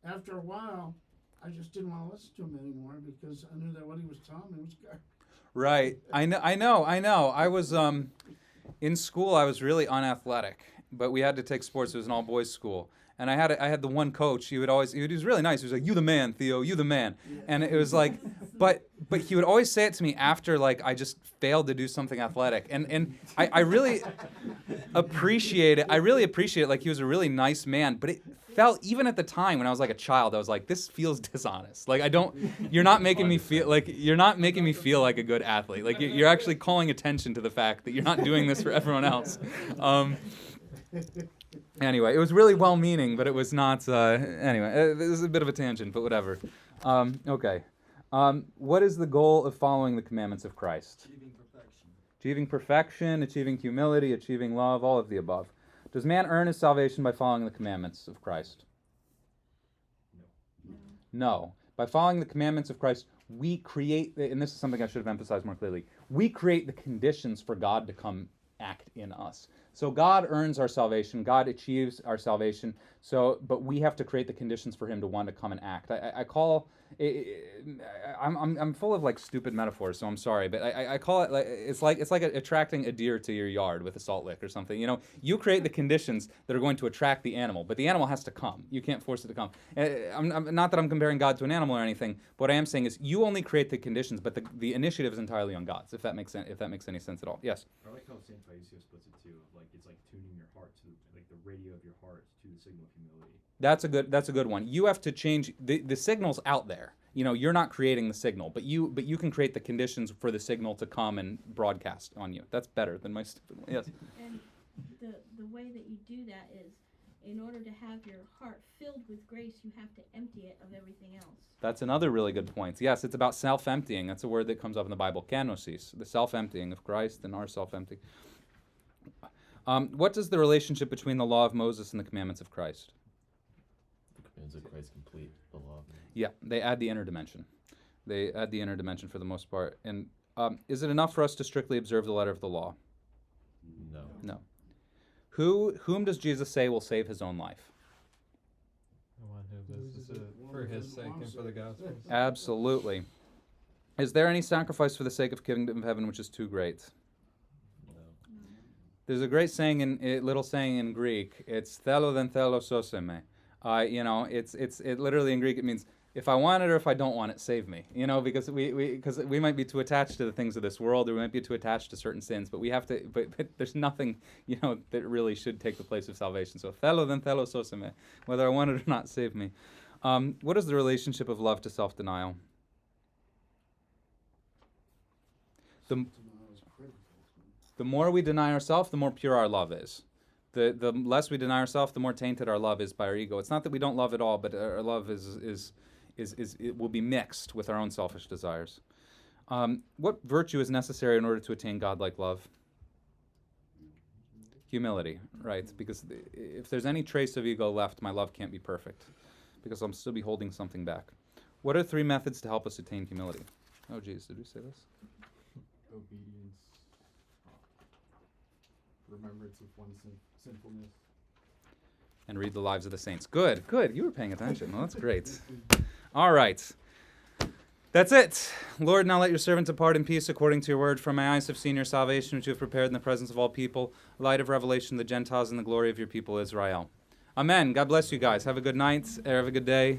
After a while, I just didn't want to listen to him anymore because I knew that what he was telling me was good. Right. I know. I was in school. I was really unathletic, but we had to take sports. It was an all-boys school, and I had the one coach. He was really nice. He was like, "You the man, Theo. You the man." Yeah. And it was like, but he would always say it to me after like I just failed to do something athletic, and I really appreciate it. I really appreciate it. Like he was a really nice man, but it felt, even at the time when I was like a child, I was like, this feels dishonest. Like you're not making me feel like a good athlete. Like you're actually calling attention to the fact that you're not doing this for everyone else. Anyway, it was really well-meaning, but it was not. Anyway, this is a bit of a tangent, but whatever. Okay. What is the goal of following the commandments of Christ? Achieving perfection, achieving humility, achieving love, all of the above. Does man earn his salvation by following the commandments of Christ? No. By following the commandments of Christ, we create, and this is something I should have emphasized more clearly, we create the conditions for God to come act in us. So God earns our salvation, God achieves our salvation, but we have to create the conditions for him to want to come and act. I'm full of like stupid metaphors, so I'm sorry, but I call it it's like attracting a deer to your yard with a salt lick or something. You create the conditions that are going to attract the animal, but the animal has to come. You can't force it to come. Not that I'm comparing God to an animal or anything. But what I am saying is you only create the conditions, but the initiative is entirely on God's. If that makes sense, any sense at all. Yes. I like how St. Paisios puts it too. Like it's like tuning your heart to like the radio of your heart to the signal of humility. That's a good one. You have to change the signal's out there. You're not creating the signal, but you can create the conditions for the signal to come and broadcast on you. That's better than my stupid one. Yes. And the way that you do that is, in order to have your heart filled with grace, you have to empty it of everything else. That's another really good point. Yes, it's about self-emptying. That's a word that comes up in the Bible, kenosis, the self-emptying of Christ and our self-emptying. What does the relationship between the law of Moses and the commandments of Christ? The commandments of Christ complete the law. Yeah, they add the inner dimension. They add the inner dimension for the most part. And is it enough for us to strictly observe the letter of the law? No. Whom does Jesus say will save his own life? The one who lives for his sake and for the gospel. Absolutely. Is there any sacrifice for the sake of kingdom of heaven which is too great? No. There's a great saying little saying in Greek. It's thelo then thelo soseme. It literally in Greek it means if I want it or if I don't want it, save me. Because we might be too attached to the things of this world, or we might be too attached to certain sins, but we have to. But there's nothing, that really should take the place of salvation. So thelo then thelo soseme, whether I want it or not, save me. What is the relationship of love to self-denial? The more we deny ourselves, the more pure our love is. The less we deny ourselves, the more tainted our love is by our ego. It's not that we don't love at all, but our love is it will be mixed with our own selfish desires. What virtue is necessary in order to attain godlike love? Humility, right? Because if there's any trace of ego left, my love can't be perfect, because I'll still be holding something back. What are 3 methods to help us attain humility? Oh, geez, did we say this? Obedience, remembrance of one's sinfulness, and read the lives of the saints. Good. You were paying attention. Well, that's great. All right. That's it. Lord, now let your servant depart in peace according to your word. For my eyes have seen your salvation, which you have prepared in the presence of all people, light of revelation to the Gentiles and the glory of your people Israel. Amen. God bless you guys. Have a good night. Have a good day.